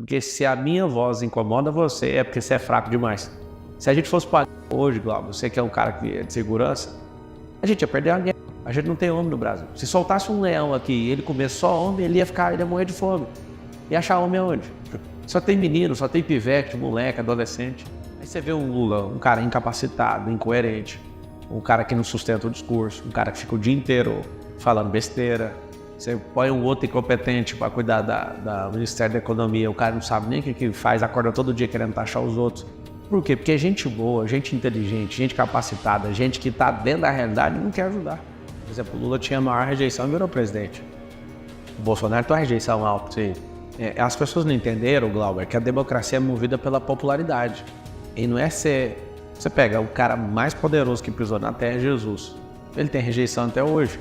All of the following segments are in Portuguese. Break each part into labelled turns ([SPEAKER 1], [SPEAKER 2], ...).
[SPEAKER 1] Porque se a minha voz incomoda você, é porque você é fraco demais. Se a gente fosse para hoje, Glauber, você que é um cara que é de segurança, a gente ia perder a guerra. A gente não tem homem no Brasil. Se soltasse um leão aqui e ele comer só homem, ele ia morrer de fome. E achar homem aonde? Só tem menino, só tem pivete, moleque, adolescente. Aí você vê um Lula, um cara incapacitado, incoerente, um cara que não sustenta o discurso, um cara que fica o dia inteiro falando besteira. Você põe um outro incompetente para cuidar do Ministério da Economia, o cara não sabe nem o que faz, acorda todo dia querendo taxar os outros. Por quê? Porque gente boa, gente inteligente, gente capacitada, gente que está dentro da realidade não quer ajudar. Por exemplo, o Lula tinha a maior rejeição e virou presidente. O Bolsonaro tem uma rejeição alta. Sim. As pessoas não entenderam, Glauber, que a democracia é movida pela popularidade. E não é ser... Você pega o cara mais poderoso que pisou na terra, Jesus. Ele tem rejeição até hoje.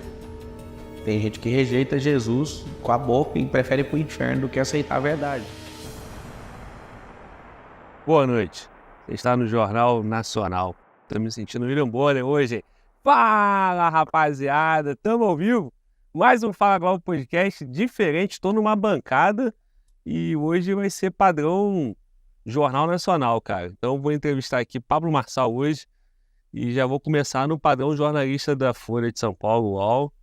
[SPEAKER 1] Tem gente que rejeita Jesus com a boca e prefere ir pro inferno do que aceitar a verdade.
[SPEAKER 2] Boa noite. Você está no Jornal Nacional. Tô me sentindo William Bonner hoje. Fala, rapaziada. Tamo ao vivo. Mais um Fala Glauber Podcast diferente. Estou numa bancada e hoje vai ser padrão Jornal Nacional, cara. Então vou entrevistar aqui Pablo Marçal hoje e já vou começar no padrão jornalista da Folha de São Paulo, UOL.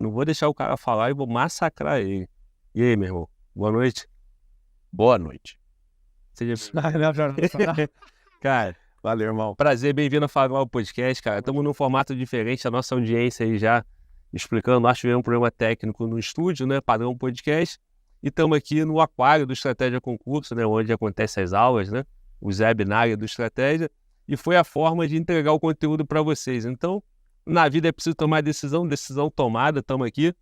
[SPEAKER 2] Não vou deixar o cara falar e vou massacrar ele. E aí, meu irmão? Boa noite.
[SPEAKER 1] Boa noite.
[SPEAKER 2] Seja... Cara,
[SPEAKER 1] valeu, irmão.
[SPEAKER 2] Prazer, bem-vindo a Fala Glauber Podcast, cara. Estamos num formato diferente, a nossa audiência aí já explicando. Nós tivemos um problema técnico no estúdio, né? Padrão Podcast. E estamos aqui no aquário do Estratégia Concurso, né? Onde acontecem as aulas, né? Os webinários do Estratégia. E foi a forma de entregar o conteúdo para vocês. Então, na vida é preciso tomar decisão tomada, estamos aqui.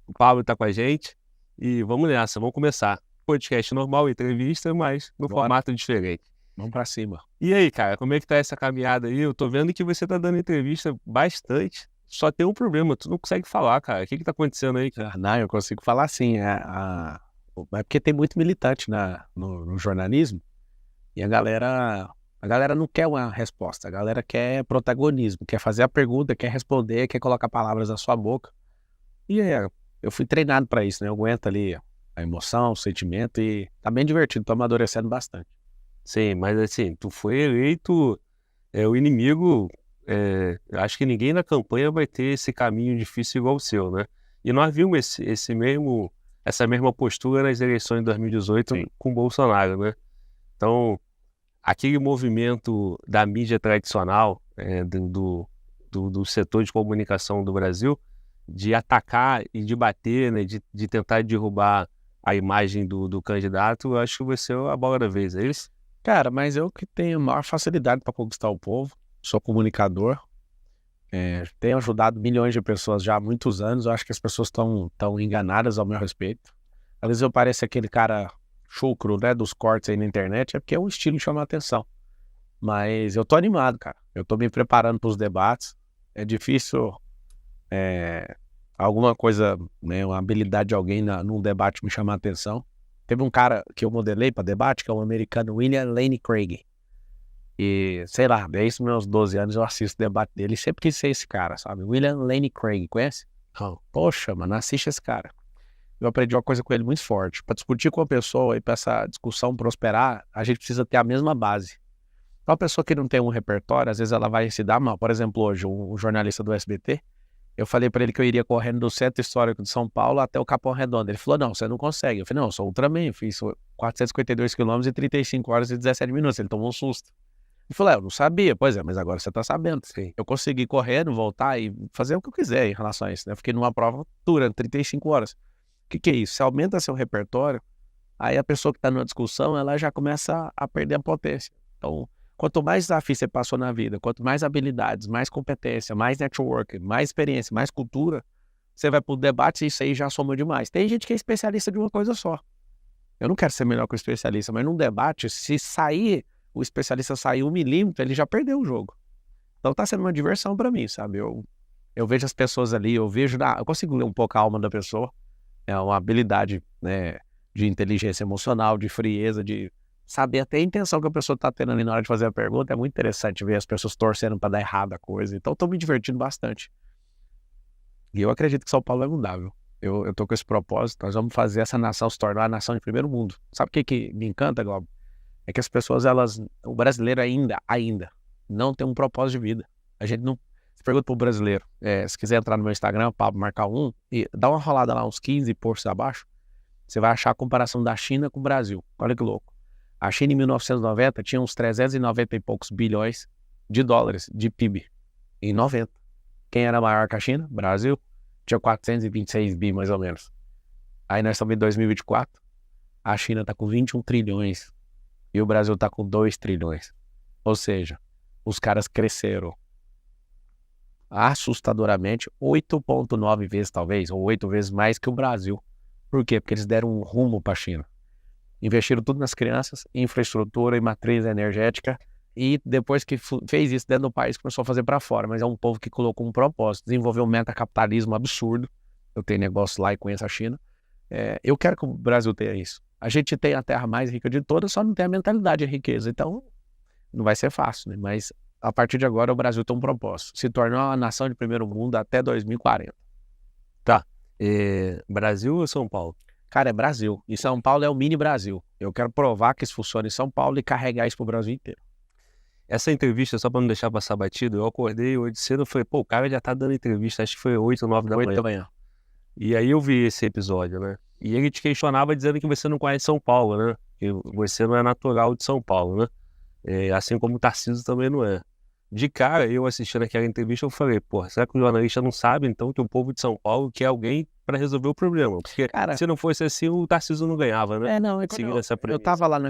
[SPEAKER 2] O Pablo está com a gente e vamos nessa, vamos começar. Podcast normal, entrevista, mas no formato diferente.
[SPEAKER 1] Vamos para cima.
[SPEAKER 2] E aí, cara, como é que tá essa caminhada aí? Eu tô vendo que você tá dando entrevista bastante, só tem um problema, tu não consegue falar, cara. O que tá acontecendo aí, cara?
[SPEAKER 1] Não, eu consigo falar sim. É porque tem muito militante no jornalismo e a galera não quer uma resposta, a galera quer protagonismo, quer fazer a pergunta, quer responder, quer colocar palavras na sua boca. E eu fui treinado para isso, né? Eu aguento ali a emoção, o sentimento e tá bem divertido, tô amadurecendo bastante.
[SPEAKER 2] Sim, mas assim, tu foi eleito o inimigo, acho que ninguém na campanha vai ter esse caminho difícil igual o seu, né? E nós vimos essa mesma postura nas eleições de 2018 Sim. com o Bolsonaro, né? Então, aquele movimento da mídia tradicional, do setor de comunicação do Brasil, de atacar e de bater, né, de tentar derrubar a imagem do candidato, eu acho que vai ser a bola da vez, é isso?
[SPEAKER 1] Cara, mas eu que tenho maior facilidade para conquistar o povo, sou comunicador, tenho ajudado milhões de pessoas já há muitos anos, eu acho que as pessoas estão enganadas ao meu respeito. Às vezes eu pareço aquele cara chucro, né, dos cortes aí na internet, é porque é um estilo que chama a atenção. Mas eu tô animado, cara. Eu tô me preparando para os debates. É difícil alguma coisa, né, uma habilidade de alguém num debate me chamar a atenção. Teve um cara que eu modelei para debate, que é um americano, William Lane Craig. E, sei lá, desde os meus 12 anos eu assisto o debate dele e sempre quis ser esse cara, sabe? William Lane Craig, conhece?
[SPEAKER 2] Oh.
[SPEAKER 1] Poxa, mano, assiste esse cara. Eu aprendi uma coisa com ele muito forte. Para discutir com a pessoa e para essa discussão prosperar, a gente precisa ter a mesma base. Então, a pessoa que não tem um repertório, às vezes ela vai se dar mal. Por exemplo, hoje, um jornalista do SBT, eu falei para ele que eu iria correndo do Centro Histórico de São Paulo até o Capão Redondo. Ele falou, não, você não consegue. Eu falei, não, eu sou Ultraman, eu fiz 452 quilômetros em 35 horas e 17 minutos. Ele tomou um susto. Ele falou, eu não sabia. Pois é, mas agora você tá sabendo.
[SPEAKER 2] Sim.
[SPEAKER 1] Eu consegui correr, voltar e fazer o que eu quiser em relação a isso, né? Eu fiquei numa prova durante 35 horas. O que é isso? Você aumenta seu repertório, aí a pessoa que está numa discussão, ela já começa a perder a potência. Então, quanto mais desafio você passou na vida, quanto mais habilidades, mais competência, mais network, mais experiência, mais cultura, você vai para o debate e isso aí já soma demais. Tem gente que é especialista de uma coisa só. Eu não quero ser melhor que o especialista, mas num debate, se o especialista sair 1 milímetro, ele já perdeu o jogo. Então tá sendo uma diversão para mim, sabe? Eu vejo as pessoas ali, eu consigo ler um pouco a alma da pessoa. É uma habilidade, né, de inteligência emocional, de frieza, de saber até a intenção que a pessoa está tendo ali na hora de fazer a pergunta. É muito interessante ver as pessoas torcendo para dar errado a coisa. Então, estou me divertindo bastante. E eu acredito que São Paulo vai mudar, viu? eu tô com esse propósito, nós vamos fazer essa nação se tornar a nação de primeiro mundo. Sabe o que me encanta, Glauber? É que as pessoas, o brasileiro ainda, não tem um propósito de vida. A gente não... Você pergunta pro brasileiro, se quiser entrar no meu Instagram, Pablo Marcar 1, e dá uma rolada lá, uns 15 posts abaixo, você vai achar a comparação da China com o Brasil. Olha que louco. A China em 1990 tinha uns 390 e poucos bilhões de dólares de PIB. Em 90. Quem era maior que a China? Brasil. Tinha 426 bi, mais ou menos. Aí nós estamos em 2024. A China está com 21 trilhões. E o Brasil está com 2 trilhões. Ou seja, os caras cresceram assustadoramente 8,9 vezes, talvez, ou 8 vezes mais que o Brasil. Por quê? Porque eles deram um rumo para a China. Investiram tudo nas crianças, infraestrutura e matriz energética. E depois que fez isso dentro do país, começou a fazer para fora. Mas é um povo que colocou um propósito, desenvolveu um metacapitalismo absurdo. Eu tenho negócio lá e conheço a China. Eu quero que o Brasil tenha isso. A gente tem a terra mais rica de todas, só não tem a mentalidade de riqueza. Então, não vai ser fácil, né? Mas a partir de agora, o Brasil tem um propósito. Se tornar uma nação de primeiro mundo até 2040.
[SPEAKER 2] Tá. Brasil ou São Paulo?
[SPEAKER 1] Cara, é Brasil. E São Paulo é o mini Brasil. Eu quero provar que isso funciona em São Paulo e carregar isso pro Brasil inteiro.
[SPEAKER 2] Essa entrevista, só pra não deixar passar batido, eu acordei hoje cedo e falei, pô, o cara já tá dando entrevista, acho que foi 8 ou 9 da manhã.
[SPEAKER 1] 8 da manhã.
[SPEAKER 2] E aí eu vi esse episódio, né? E ele te questionava dizendo que você não conhece São Paulo, né? Que você não é natural de São Paulo, né? Assim como o Tarcísio também não é. De cara, eu assistindo aquela entrevista, eu falei, pô, será que o jornalista não sabe, então, que o povo de São Paulo quer alguém para resolver o problema? Porque
[SPEAKER 1] Cara,
[SPEAKER 2] se não fosse assim, o Tarcísio não ganhava, né?
[SPEAKER 1] não,
[SPEAKER 2] Seguindo essa
[SPEAKER 1] eu
[SPEAKER 2] premissa.
[SPEAKER 1] tava lá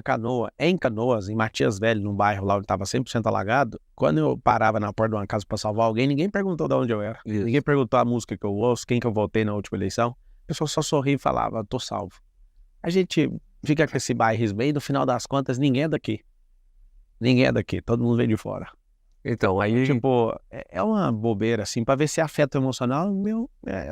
[SPEAKER 1] em Canoas, em Matias Velho, num bairro lá onde tava 100% alagado. Quando eu parava na porta de uma casa para salvar alguém, ninguém perguntou de onde eu era.
[SPEAKER 2] Isso.
[SPEAKER 1] Ninguém perguntou a música que eu ouço, quem que eu votei na última eleição. A pessoa só sorria e falava, tô salvo. A gente fica com esse bairrismo aí, no final das contas, ninguém é daqui. Ninguém é daqui, todo mundo vem de fora.
[SPEAKER 2] Então, aí...
[SPEAKER 1] Tipo, é uma bobeira, assim, pra ver se afeta o emocional,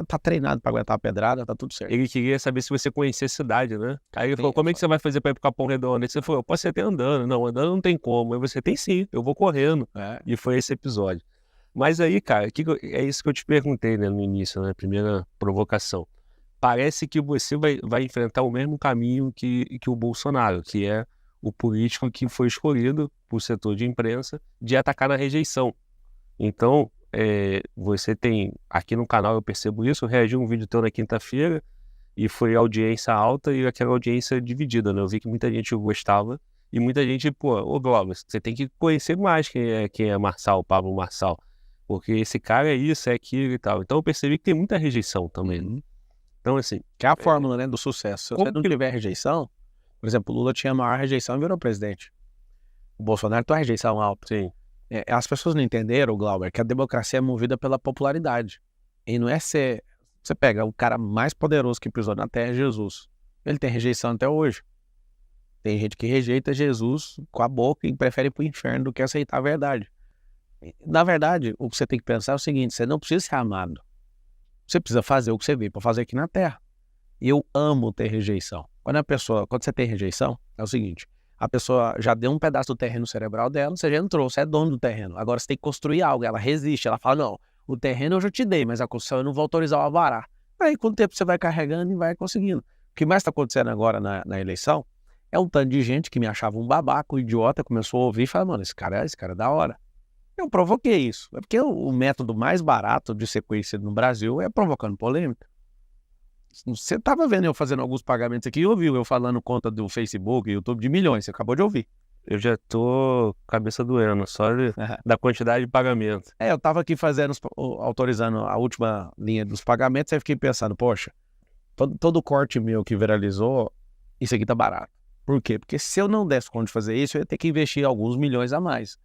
[SPEAKER 1] tá treinado pra aguentar a pedrada, tá tudo certo.
[SPEAKER 2] Ele queria saber se você conhecia a cidade, né? Aí ele falou, como é que você vai fazer pra ir pro Capão Redondo? Aí você falou, eu posso ir até andando. Não, andando não tem como. Aí você, tem sim, eu vou correndo. E foi esse episódio. Mas aí, cara, é isso que eu te perguntei, né, no início, né? Primeira provocação. Parece que você vai enfrentar o mesmo caminho que o Bolsonaro, que é o político que foi escolhido por setor de imprensa de atacar na rejeição. Então, você tem, aqui no canal eu percebo isso, eu reagi a um vídeo teu na quinta-feira e foi audiência alta e aquela audiência dividida, né? Eu vi que muita gente gostava e muita gente, pô, ô Glauber, você tem que conhecer mais quem é Marçal, Pablo Marçal, porque esse cara é isso, é aquilo e tal. Então eu percebi que tem muita rejeição também. Né? Então, assim...
[SPEAKER 1] Que é a fórmula, né, do sucesso. Se você não tiver rejeição, por exemplo, o Lula tinha a maior rejeição e virou presidente. O Bolsonaro tem uma rejeição alta.
[SPEAKER 2] Sim.
[SPEAKER 1] As pessoas não entenderam, Glauber, que a democracia é movida pela popularidade. E não é ser... Você pega o cara mais poderoso que pisou na terra, Jesus. Ele tem rejeição até hoje. Tem gente que rejeita Jesus com a boca e prefere ir pro inferno do que aceitar a verdade. Na verdade, o que você tem que pensar é o seguinte, você não precisa ser amado. Você precisa fazer o que você veio para fazer aqui na Terra. E eu amo ter rejeição. Quando você tem rejeição, é o seguinte, a pessoa já deu um pedaço do terreno cerebral dela, você já entrou, você é dono do terreno. Agora você tem que construir algo, ela resiste, ela fala, não, o terreno eu já te dei, mas a construção eu não vou autorizar o alvará. Aí com o tempo você vai carregando e vai conseguindo. O que mais está acontecendo agora na eleição é um tanto de gente que me achava um babaca, um idiota, começou a ouvir e falou, mano, esse cara é da hora. Eu provoquei isso. É porque o método mais barato de ser conhecido no Brasil é provocando polêmica. Você estava vendo eu fazendo alguns pagamentos aqui e ouviu eu falando conta do Facebook, YouTube de milhões. Você acabou de ouvir.
[SPEAKER 2] Eu já tô cabeça doendo, só da quantidade de pagamento.
[SPEAKER 1] Eu estava aqui autorizando a última linha dos pagamentos e fiquei pensando, poxa, todo corte meu que viralizou, isso aqui tá barato. Por quê? Porque se eu não desse conta de fazer isso, eu ia ter que investir alguns milhões a mais.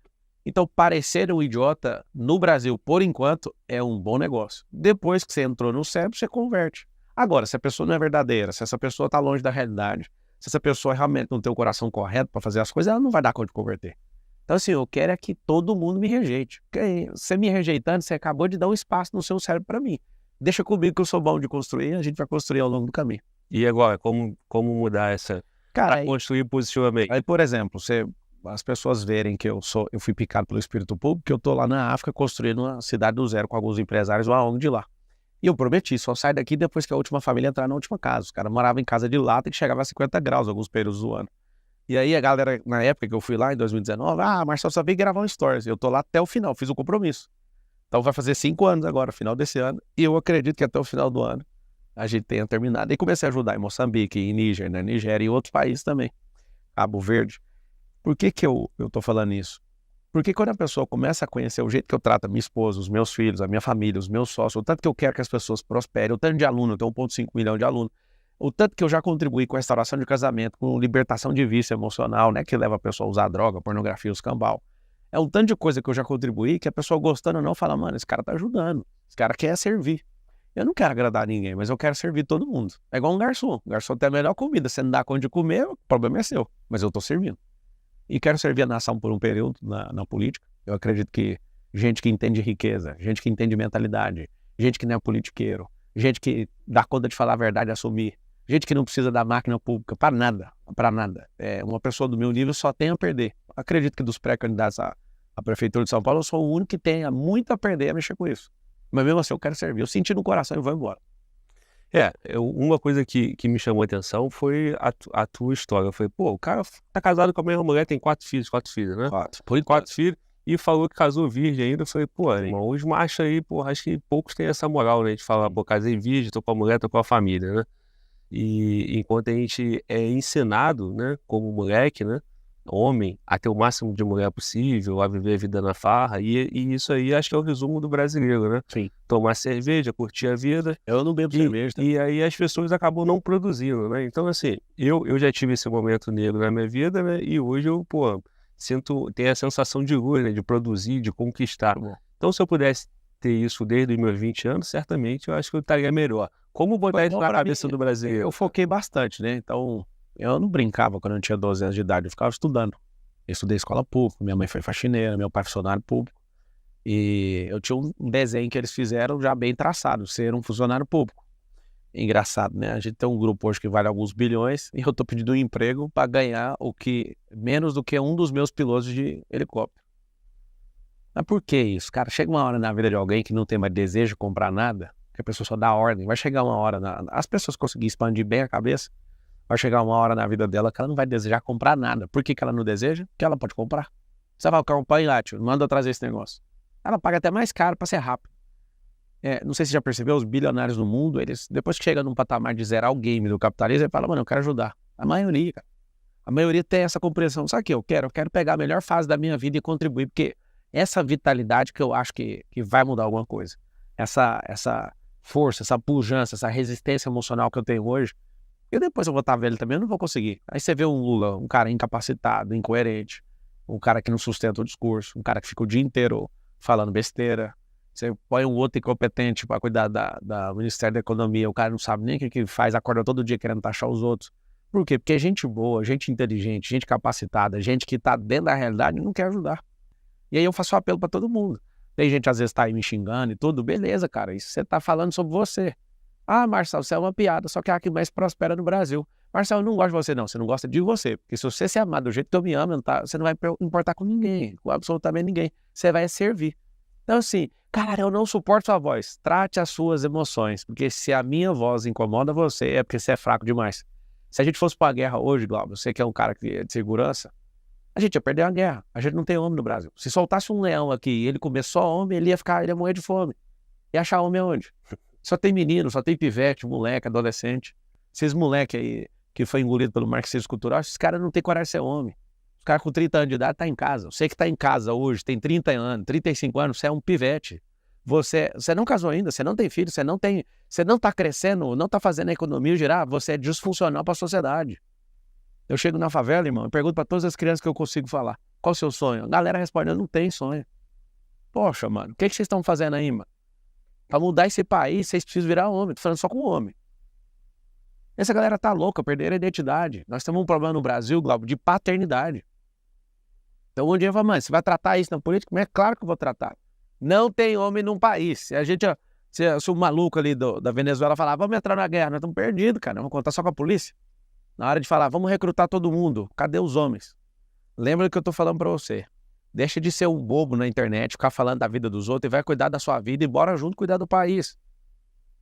[SPEAKER 1] Então, parecer um idiota no Brasil, por enquanto, é um bom negócio. Depois que você entrou no cérebro, você converte. Agora, se a pessoa não é verdadeira, se essa pessoa está longe da realidade, se essa pessoa realmente não tem o coração correto para fazer as coisas, ela não vai dar conta de converter. Então, assim, eu quero é que todo mundo me rejeite. Porque você me rejeitando, você acabou de dar um espaço no seu cérebro para mim. Deixa comigo que eu sou bom de construir, a gente vai construir ao longo do caminho.
[SPEAKER 2] E agora, como mudar essa... Para construir positivamente?
[SPEAKER 1] Aí, por exemplo, as pessoas verem que eu fui picado pelo espírito público, que eu tô lá na África construindo uma cidade do zero com alguns empresários, uma ONG de lá. E eu prometi, só sai daqui depois que a última família entrar na última casa. Os caras moravam em casa de lata que chegava a 50 graus alguns períodos do ano. E aí a galera, na época que eu fui lá, em 2019, Marcelo só veio gravar um stories. Eu tô lá até o final, fiz o compromisso. Então vai fazer 5 anos agora, final desse ano. E eu acredito que até o final do ano a gente tenha terminado. E comecei a ajudar em Moçambique, em Níger, na Nigéria e outros países também. Cabo Verde. Por que que eu tô falando isso? Porque quando a pessoa começa a conhecer o jeito que eu trato a minha esposa, os meus filhos, a minha família, os meus sócios, o tanto que eu quero que as pessoas prosperem, o tanto de aluno, eu tenho 1,5 milhão de alunos, o tanto que eu já contribuí com a restauração de casamento, com libertação de vício emocional, né, que leva a pessoa a usar droga, pornografia, os cambal. É um tanto de coisa que eu já contribuí que a pessoa gostando ou não fala, mano, esse cara tá ajudando, esse cara quer servir. Eu não quero agradar ninguém, mas eu quero servir todo mundo. É igual um garçom. O garçom tem a melhor comida. Você não dá conta de comer, o problema é seu. Mas eu tô servindo. E quero servir a nação por um período na política. Eu acredito que gente que entende riqueza, gente que entende mentalidade, gente que não é politiqueiro, gente que dá conta de falar a verdade e assumir, gente que não precisa da máquina pública para nada, para nada. Uma pessoa do meu nível só tem a perder. Acredito que dos pré-candidatos à Prefeitura de São Paulo, eu sou o único que tenha muito a perder a mexer com isso. Mas mesmo assim eu quero servir. Eu senti no coração e vou embora.
[SPEAKER 2] Uma coisa que me chamou a atenção foi a tua história. Foi, pô, o cara tá casado com a mesma mulher, tem 4 filhos, né? 4 filhos, e falou que casou virgem ainda. Eu falei, pô, irmão, os machos aí, pô, acho que poucos têm essa moral, né? De falar, pô, casei virgem, tô com a mulher, tô com a família, né? E enquanto a gente é ensinado, né, como moleque, né? Homem, a ter o máximo de mulher possível, a viver a vida na farra, e isso aí acho que é o resumo do brasileiro, né?
[SPEAKER 1] Sim.
[SPEAKER 2] Tomar cerveja, curtir a vida.
[SPEAKER 1] Eu não bebo cerveja.
[SPEAKER 2] E aí as pessoas acabam não produzindo, né? Então, assim, eu já tive esse momento negro na minha vida, né? E hoje eu, pô, tenho a sensação de luz, né? De produzir, de conquistar. Então, se eu pudesse ter isso desde os meus 20 anos, certamente eu acho que eu estaria melhor. Como botar isso na cabeça do brasileiro?
[SPEAKER 1] Eu foquei bastante, né? Então, eu não brincava quando eu tinha 12 anos de idade, eu ficava estudando. Eu estudei escola pública, minha mãe foi faxineira, meu pai funcionário público. E eu tinha um desenho que eles fizeram já bem traçado, ser um funcionário público. Engraçado, né? A gente tem um grupo hoje que vale alguns bilhões e eu tô pedindo um emprego para ganhar menos do que um dos meus pilotos de helicóptero. Mas por que isso? Cara, chega uma hora na vida de alguém que não tem mais desejo de comprar nada, que a pessoa só dá ordem. Vai chegar uma hora, as pessoas conseguirem expandir bem a cabeça, vai chegar uma hora na vida dela que ela não vai desejar comprar nada. Por que ela não deseja? Porque ela pode comprar. Você vai comprar lá, tio, manda eu trazer esse negócio. Ela paga até mais caro para ser rápido. Não sei se você já percebeu, os bilionários do mundo, eles, depois que chegam num patamar de zerar o game do capitalismo, eles falam, mano, eu quero ajudar. A maioria, cara. A maioria tem essa compreensão. Sabe o que eu quero? Eu quero pegar a melhor fase da minha vida e contribuir, porque essa vitalidade que eu acho que vai mudar alguma coisa. Essa força, essa pujança, essa resistência emocional que eu tenho hoje, e depois eu vou estar velho também, eu não vou conseguir. Aí você vê um Lula, um cara incapacitado, incoerente, um cara que não sustenta o discurso, um cara que fica o dia inteiro falando besteira. Você põe um outro incompetente para cuidar da Ministério da Economia, o cara não sabe nem o que faz, acorda todo dia querendo taxar os outros. Por quê? Porque gente boa, gente inteligente, gente capacitada, gente que está dentro da realidade não quer ajudar. E aí eu faço um apelo para todo mundo. Tem gente às vezes tá aí me xingando e tudo, beleza, cara, isso você tá falando sobre você. Marcelo, você é uma piada, só que é a que mais prospera no Brasil. Marcelo, eu não gosto de você não, você não gosta de você. Porque se você se amar do jeito que eu me amo, você não vai importar com ninguém, com absolutamente ninguém. Você vai servir. Então assim, cara, eu não suporto sua voz. Trate as suas emoções, porque se a minha voz incomoda você, é porque você é fraco demais. Se a gente fosse pra guerra hoje, Glauber, você que é um cara que é de segurança, a gente ia perder a guerra. A gente não tem homem no Brasil. Se soltasse um leão aqui e ele comer só homem, ele ia morrer de fome. Ia achar homem aonde? Só tem menino, só tem pivete, moleque, adolescente. Esses moleque aí que foi engolido pelo marxismo cultural, esses caras não tem coragem de ser homem. Os caras com 30 anos de idade tá em casa. Você que tá em casa hoje, tem 30 anos, 35 anos, você é um pivete. Você não casou ainda, você não tem filho, você não tá crescendo, não tá fazendo a economia girar, você é disfuncional para a sociedade. Eu chego na favela, irmão, e pergunto para todas as crianças que eu consigo falar, qual o seu sonho? A galera responde, eu não tenho sonho. Poxa, mano, o que vocês estão fazendo aí, mano? Para mudar esse país, vocês precisam virar homem. Tô falando só com homem. Essa galera tá louca, perderam a identidade. Nós temos um problema no Brasil, Glauber, de paternidade. Então um dia eu falo, mãe, você vai tratar isso na política? Mas é claro que eu vou tratar. Não tem homem num país. Se o maluco ali da Venezuela falar, vamos entrar na guerra, nós estamos perdidos, cara. Vamos contar só com a polícia. Na hora de falar, vamos recrutar todo mundo. Cadê os homens? Lembra do que eu tô falando pra você. Deixa de ser um bobo na internet, ficar falando da vida dos outros e vai cuidar da sua vida e bora junto cuidar do país.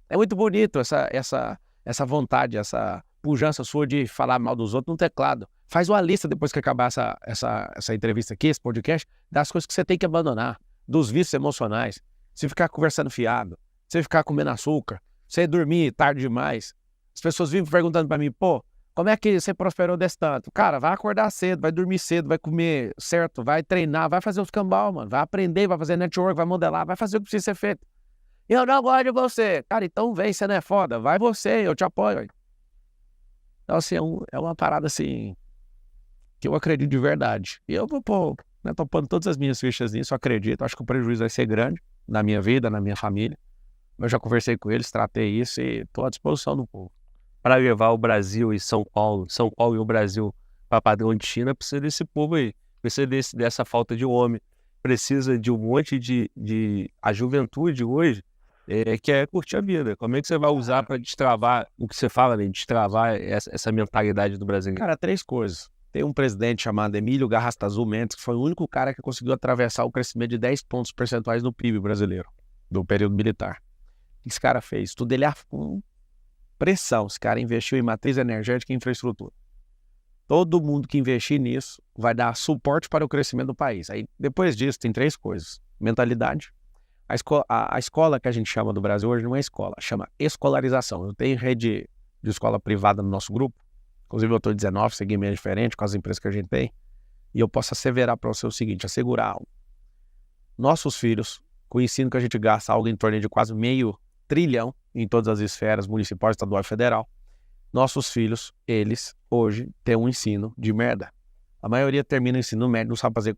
[SPEAKER 1] É muito bonito essa vontade, essa pujança sua de falar mal dos outros no teclado. Faz uma lista depois que acabar essa entrevista aqui, esse podcast, das coisas que você tem que abandonar, dos vícios emocionais. Você ficar conversando fiado, você ficar comendo açúcar, você dormir tarde demais. As pessoas vivem perguntando pra mim, pô, como é que você prosperou desse tanto? Cara, vai acordar cedo, vai dormir cedo, vai comer certo, vai treinar, vai fazer os cambal, mano. Vai aprender, vai fazer network, vai modelar, vai fazer o que precisa ser feito. Eu não gosto de você. Cara, então vem, você não é foda. Vai você, eu te apoio. Então, assim, é uma parada, assim, que eu acredito de verdade. E eu vou pôr, né, tô pondo todas as minhas fichas nisso, eu acredito. Acho que o prejuízo vai ser grande na minha vida, na minha família. Eu já conversei com eles, tratei isso e estou à disposição do povo.
[SPEAKER 2] Para levar o Brasil e São Paulo e o Brasil para padrão de China, precisa desse povo aí, precisa dessa falta de homem, precisa de um monte de a juventude hoje quer curtir a vida. Como é que você vai usar para destravar o que você fala, né? Destravar essa mentalidade do brasileiro?
[SPEAKER 1] Cara, 3 coisas. Tem um presidente chamado Emílio Garrastazu Mendes, que foi o único cara que conseguiu atravessar o crescimento de 10 pontos percentuais no PIB brasileiro, do período militar. O que esse cara fez? Tudo ele com pressão. Esse cara investiu em matriz energética e infraestrutura. Todo mundo que investir nisso vai dar suporte para o crescimento do país. Aí, depois disso, tem 3 coisas. Mentalidade. A escola que a gente chama do Brasil hoje não é escola, chama escolarização. Eu tenho rede de escola privada no nosso grupo. Inclusive, eu estou em 19, segmento diferente com as empresas que a gente tem. E eu posso asseverar para você o seguinte, assegurar algo. Nossos filhos, com o ensino que a gente gasta, algo em torno de quase R$500 bilhão em todas as esferas, municipal, estadual e federal, nossos filhos, eles, hoje, têm um ensino de merda. A maioria termina o ensino médio, não sabe fazer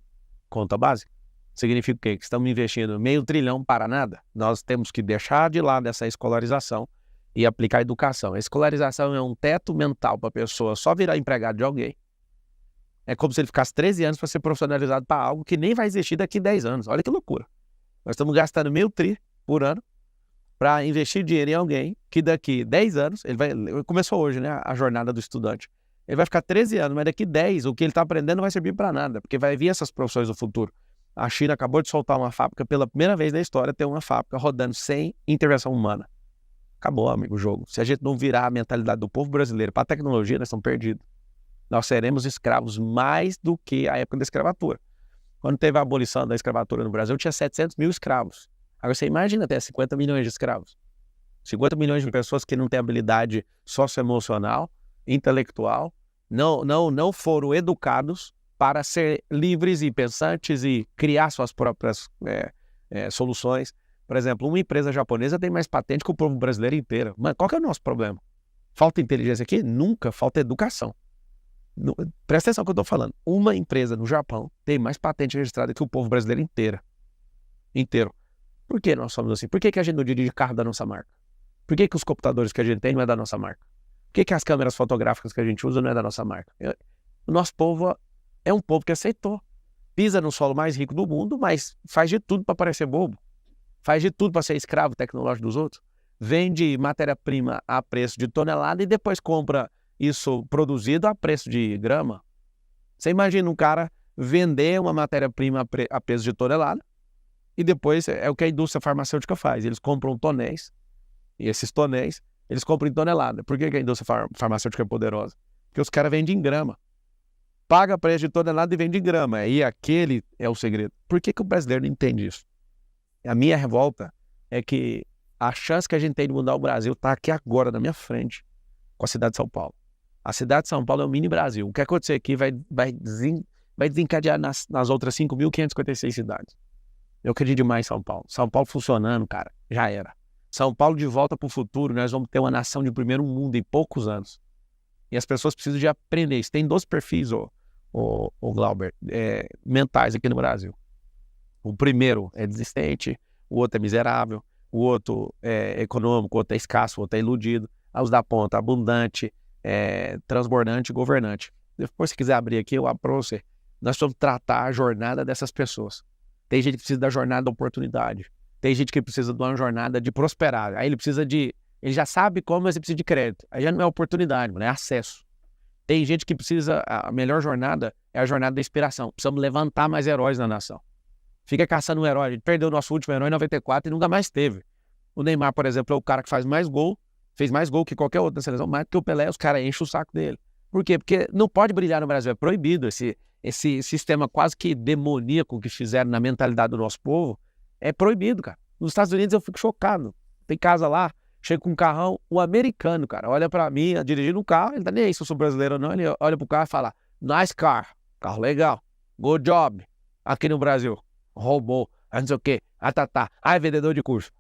[SPEAKER 1] conta básica. Significa o quê? Que estamos investindo R$500 bilhão para nada. Nós temos que deixar de lado essa escolarização e aplicar a educação. A escolarização é um teto mental para a pessoa só virar empregado de alguém. É como se ele ficasse 13 anos para ser profissionalizado para algo que nem vai existir daqui a 10 anos. Olha que loucura. Nós estamos gastando R$1.000 bilhão por ano para investir dinheiro em alguém que daqui 10 anos, começou hoje, né, a jornada do estudante. Ele vai ficar 13 anos, mas daqui 10, o que ele está aprendendo não vai servir para nada, porque vai vir essas profissões do futuro. A China acabou de soltar uma fábrica, pela primeira vez na história, tem uma fábrica rodando sem intervenção humana. Acabou, amigo, o jogo. Se a gente não virar a mentalidade do povo brasileiro para a tecnologia, nós estamos perdidos. Nós seremos escravos mais do que a época da escravatura. Quando teve a abolição da escravatura no Brasil, tinha 700 mil escravos. Agora você imagina até 50 milhões de escravos. 50 milhões de pessoas que não têm habilidade socioemocional, intelectual, não foram educados para ser livres e pensantes e criar suas próprias soluções. Por exemplo, uma empresa japonesa tem mais patente que o povo brasileiro inteiro. Mas qual que é o nosso problema? Falta inteligência aqui? Nunca. Falta educação. Presta atenção no que eu estou falando. Uma empresa no Japão tem mais patente registrada que o povo brasileiro inteiro. Por que nós somos assim? Por que a gente não dirige carro da nossa marca? Por que os computadores que a gente tem não é da nossa marca? Por que as câmeras fotográficas que a gente usa não é da nossa marca? O nosso povo é um povo que aceitou. Pisa no solo mais rico do mundo, mas faz de tudo para parecer bobo. Faz de tudo para ser escravo tecnológico dos outros. Vende matéria-prima a preço de tonelada e depois compra isso produzido a preço de grama. Você imagina um cara vender uma matéria-prima a preço de tonelada e depois é o que a indústria farmacêutica faz. Eles compram tonéis e esses tonéis eles compram em tonelada. Por que a indústria farmacêutica é poderosa? Porque os caras vendem em grama. Paga preço de tonelada e vende em grama. E aquele é o segredo. Por que o brasileiro não entende isso? A minha revolta é que a chance que a gente tem de mudar o Brasil está aqui agora, na minha frente, com a cidade de São Paulo. A cidade de São Paulo é o mini Brasil. O que acontecer aqui vai desencadear nas outras 5.556 cidades. Eu acredito demais em São Paulo. São Paulo funcionando, cara, já era. São Paulo de volta para o futuro, nós vamos ter uma nação de primeiro mundo em poucos anos. E as pessoas precisam de aprender isso. Tem 2 perfis, o Glauber, mentais aqui no Brasil. O primeiro é desistente, o outro é miserável, o outro é econômico, o outro é escasso, o outro é iludido. Os da ponta, abundante, transbordante e governante. Depois, se quiser abrir aqui, eu abro para você. Nós vamos tratar a jornada dessas pessoas. Tem gente que precisa da jornada da oportunidade. Tem gente que precisa de uma jornada de prosperar. Aí ele já sabe como, mas ele precisa de crédito. Aí já não é oportunidade, mano, é acesso. Tem gente que precisa, a melhor jornada é a jornada da inspiração. Precisamos levantar mais heróis na nação. Fica caçando um herói. A gente perdeu o nosso último herói em 94 e nunca mais teve. O Neymar, por exemplo, é o cara que faz mais gol, fez mais gol que qualquer outro na seleção, mais do que o Pelé, os caras enchem o saco dele. Por quê? Porque não pode brilhar no Brasil, é proibido. Esse sistema quase que demoníaco que fizeram na mentalidade do nosso povo, é proibido, cara. Nos Estados Unidos eu fico chocado. Tem casa lá, chega com um carrão, o americano, cara, olha pra mim, dirigindo um carro, ele tá nem aí se eu sou brasileiro ou não, ele olha pro carro e fala, nice car, carro legal, good job. Aqui no Brasil, roubou, não sei o quê, tá. É vendedor de curso.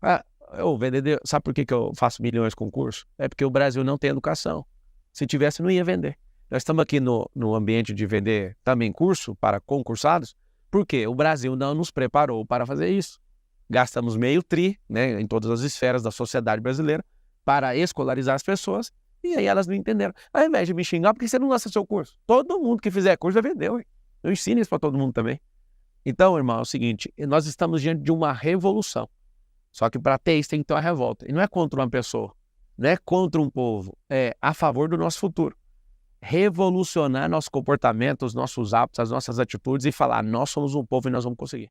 [SPEAKER 1] Vendedor, sabe por que eu faço milhões com curso? É porque o Brasil não tem educação. Se tivesse, não ia vender. Nós estamos aqui no ambiente de vender também curso para concursados, porque o Brasil não nos preparou para fazer isso. Gastamos meio tri, né, em todas as esferas da sociedade brasileira, para escolarizar as pessoas, e aí elas não entenderam. Ao invés de me xingar, por que você não lança seu curso? Todo mundo que fizer curso vai vender, ué. Eu ensino isso para todo mundo também. Então, irmão, é o seguinte, nós estamos diante de uma revolução. Só que para ter isso tem que ter uma revolta. E não é contra uma pessoa, não é contra um povo, é a favor do nosso futuro. Revolucionar nosso comportamento, os nossos hábitos, as nossas atitudes e falar, nós somos um povo e nós vamos conseguir.